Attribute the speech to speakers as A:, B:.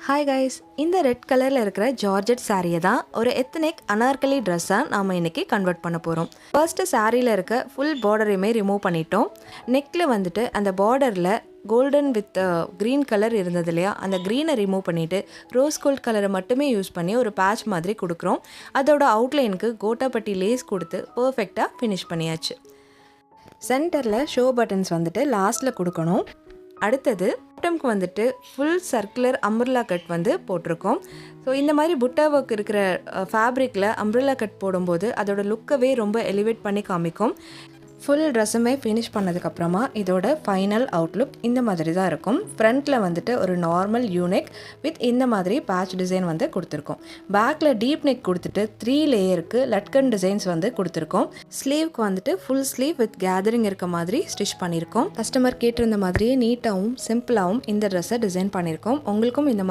A: Hi guys, இந்த red கலரில் இருக்கிற ஜார்ஜெட் சாரியை தான் ஒரு எத்தனிக் அனார்கலி ட்ரெஸ்ஸாக நாம் இன்றைக்கி கன்வெர்ட் பண்ண போகிறோம். ஃபர்ஸ்ட்டு சாரியில் இருக்க ஃபுல் பார்டரையுமே ரிமூவ் பண்ணிட்டோம். நெக்கில் வந்துட்டு அந்த பார்டரில் கோல்டன் வித் க்ரீன் கலர் இருந்தது இல்லையா, அந்த க்ரீனை ரிமூவ் பண்ணிவிட்டு ரோஸ் கோல்ட் கலரை மட்டுமே யூஸ் பண்ணி ஒரு பேட்ச் மாதிரி கொடுக்குறோம். அதோட அவுட்லைனுக்கு கோட்டாப்பட்டி லேஸ் கொடுத்து பர்ஃபெக்டாக ஃபினிஷ் பண்ணியாச்சு. சென்டரில் ஷோ பட்டன்ஸ் வந்துட்டு லாஸ்ட்டில் கொடுக்கணும். அடுத்தது பாட்டம்க்கு வந்துட்டு ஃபுல் சர்க்குலர் அம்ப்ரெல்லா கட் வந்து போட்டிருக்கோம். ஸோ இந்த மாதிரி புட்டா ஒர்க் இருக்கிற ஃபேப்ரிக்கில் அம்ப்ரெல்லா கட் போடும்போது அதோட லுக்கவே ரொம்ப எலிவேட் பண்ணி காமிக்கும். ஃபுல் ட்ரெஸ்ஸுமே ஃபினிஷ் பண்ணதுக்கப்புறமா இதோட ஃபைனல் அவுட்லுக் இந்த மாதிரி தான் இருக்கும். ஃப்ரண்ட்டில் வந்துட்டு ஒரு நார்மல் யூனெக் வித் இந்த மாதிரி பேட்ச் டிசைன் வந்து கொடுத்துருக்கோம். பேக்கில் டீப் நெக் கொடுத்துட்டு 3 லேயருக்கு லட்கன் டிசைன்ஸ் வந்து கொடுத்துருக்கோம். ஸ்லீவ்க்கு வந்துட்டு ஃபுல் ஸ்லீவ் வித் கேதரிங் இருக்க மாதிரி ஸ்டிச் பண்ணியிருக்கோம். கஸ்டமர் கேட்டிருந்த மாதிரியே நீட்டாகவும் சிம்பிளாகவும் இந்த ட்ரெஸ்ஸை டிசைன் பண்ணியிருக்கோம். உங்களுக்கும் இந்த மாதிரி